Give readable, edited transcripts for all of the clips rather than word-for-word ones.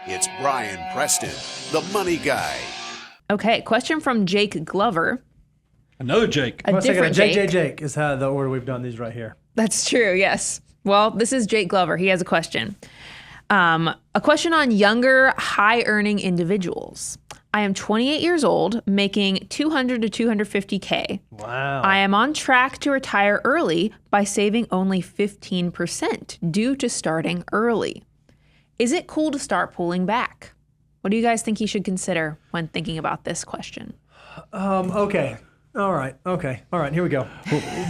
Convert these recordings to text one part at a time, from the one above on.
It's Brian Preston, the money guy. Okay, question from Jake Glover. Another Jake. A different Jake. Jake is how the order we've done these right here. That's true, yes. Well, this is Jake Glover. He has a question. A question on younger, high-earning individuals. I am 28 years old, making 200 to 250K. Wow. I am on track to retire early by saving only 15% due to starting early. Is it cool to start pulling back? What do you guys think you should consider when thinking about this question? Okay. All right. Okay. All right. Here we go.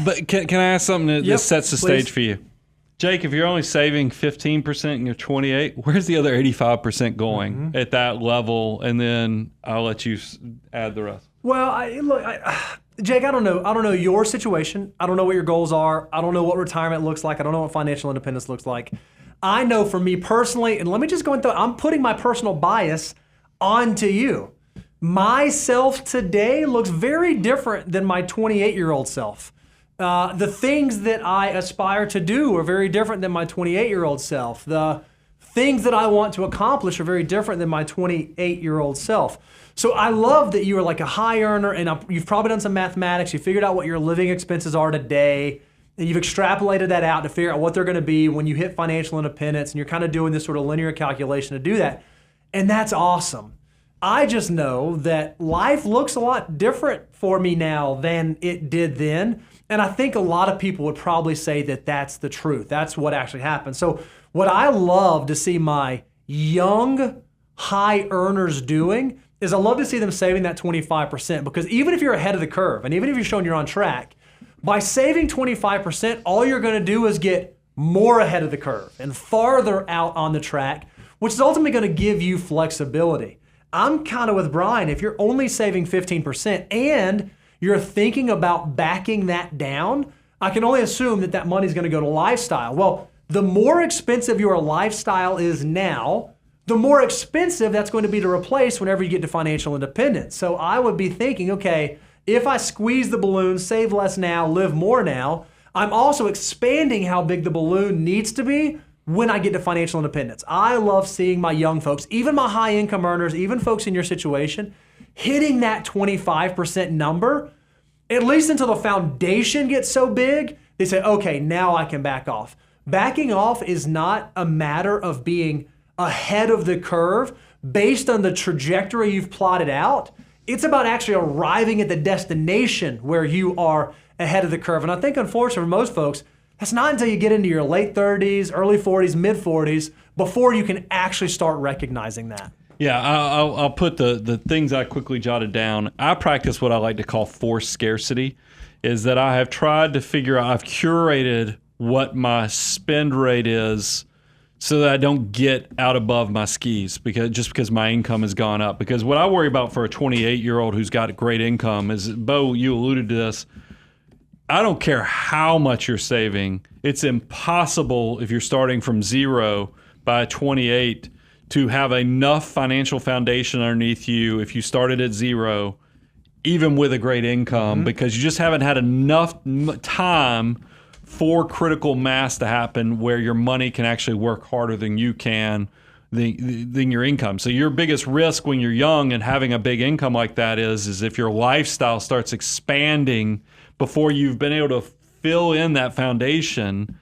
But can I ask something that Yep, sets the please. stage for you? Jake, if you're only saving 15% and you're 28, where's the other 85% going at that level? And then I'll let you add the rest. Well, Jake, I don't know. I don't know your situation. I don't know what your goals are. I don't know what retirement looks like. I don't know what financial independence looks like. I know for me personally, and let me just go into, I'm putting my personal bias onto you. Myself today looks very different than my 28-year-old self. The things that I aspire to do are very different than my 28-year-old self. The things that I want to accomplish are very different than my 28-year-old self. So I love that you are like a high earner, and you've probably done some mathematics. You figured out what your living expenses are today, and you've extrapolated that out to figure out what they're going to be when you hit financial independence, and you're kind of doing this sort of linear calculation to do that. And that's awesome. I just know that life looks a lot different for me now than it did then. And I think a lot of people would probably say that that's the truth. That's what actually happened. So what I love to see my young high earners doing is I love to see them saving that 25%, because even if you're ahead of the curve and even if you're showing you're on track, by saving 25%, all you're going to do is get more ahead of the curve and farther out on the track, which is ultimately going to give you flexibility. I'm kind of with Brian. If you're only saving 15% and you're thinking about backing that down, I can only assume that that money's going to go to lifestyle. Well, the more expensive your lifestyle is now, the more expensive that's going to be to replace whenever you get to financial independence. So I would be thinking, okay, if I squeeze the balloon, save less now, live more now, I'm also expanding how big the balloon needs to be when I get to financial independence. I love seeing my young folks, even my high income earners, even folks in your situation, hitting that 25% number, at least until the foundation gets so big, they say, okay, now I can back off. Backing off is not a matter of being ahead of the curve based on the trajectory you've plotted out. It's about actually arriving at the destination where you are ahead of the curve. And I think, unfortunately, for most folks, that's not until you get into your late 30s, early 40s, mid 40s before you can actually start recognizing that. Yeah, I'll put the things I quickly jotted down. I practice what I like to call forced scarcity, is that I have tried to figure out, I've curated what my spend rate is so that I don't get out above my skis because my income has gone up. Because what I worry about for a 28-year-old who's got a great income is, Bo, you alluded to this, I don't care how much you're saving. It's impossible if you're starting from zero by 28 to have enough financial foundation underneath you if you started at zero, even with a great income, because you just haven't had enough time for critical mass to happen where your money can actually work harder than you can than your income. So your biggest risk when you're young and having a big income like that is if your lifestyle starts expanding before you've been able to fill in that foundation,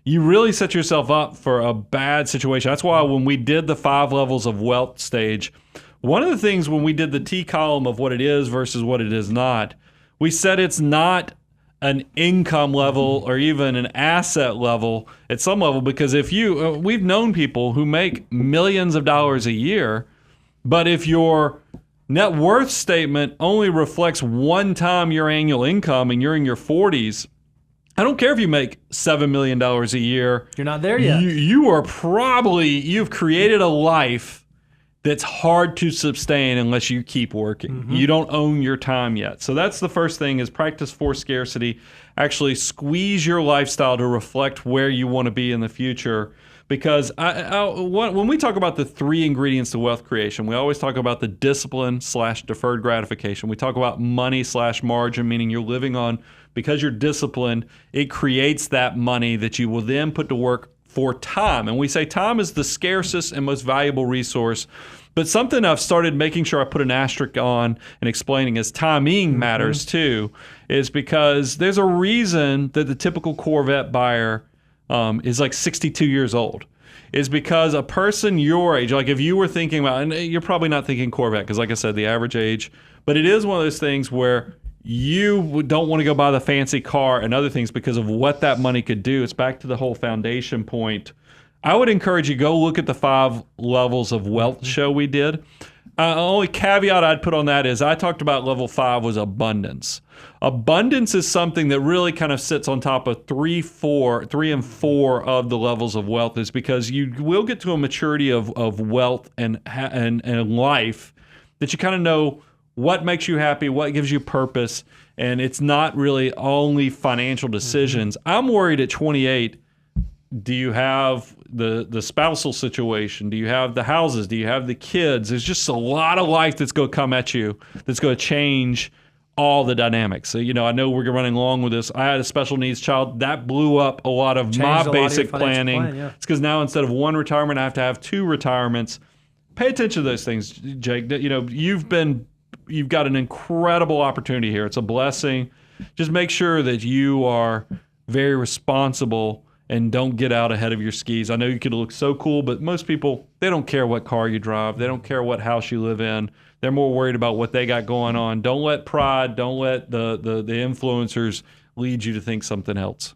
you really set yourself up for a bad situation. That's why when we did the 5 levels of wealth stage, one of the things when we did the T column of what it is versus what it is not, we said it's not an income level or even an asset level at some level, because if we've known people who make millions of dollars a year, but if your net worth statement only reflects one time your annual income and you're in your 40s, I don't care if you make $7 million a year. You're not there yet. You've created a life that's hard to sustain unless you keep working. You don't own your time yet. So that's the first thing, is practice forced scarcity. Actually squeeze your lifestyle to reflect where you want to be in the future. Because when we talk about the 3 ingredients to wealth creation, we always talk about the discipline/deferred gratification. We talk about money/margin, meaning you're living on, because you're disciplined, it creates that money that you will then put to work for time. And we say time is the scarcest and most valuable resource. But something I've started making sure I put an asterisk on and explaining is timing matters too, is because there's a reason that the typical Corvette buyer is like 62 years old. Is because a person your age, like if you were thinking about, and you're probably not thinking Corvette, because like I said, the average age, but it is one of those things where you don't want to go buy the fancy car and other things because of what that money could do. It's back to the whole foundation point. I would encourage you, go look at the 5 levels of wealth show we did. Only caveat I'd put on that is I talked about level 5 was abundance. Abundance is something that really kind of sits on top of 3 and 4 of the levels of wealth, is because you will get to a maturity of wealth and life that you kind of know what makes you happy, what gives you purpose, and it's not really only financial decisions. I'm worried at 28, do you have the spousal situation? Do you have the houses? Do you have the kids? There's just a lot of life that's going to come at you that's going to change all the dynamics. So, I know we're running along with this. I had a special needs child. That blew up a lot of my basic planning. It's because now instead of 1 retirement, I have to have 2 retirements. Pay attention to those things, Jake. You've got an incredible opportunity here. It's a blessing. Just make sure that you are very responsible and don't get out ahead of your skis. I know you could look so cool, but most people, they don't care what car you drive. They don't care what house you live in. They're more worried about what they got going on. Don't let pride, don't let the influencers lead you to think something else.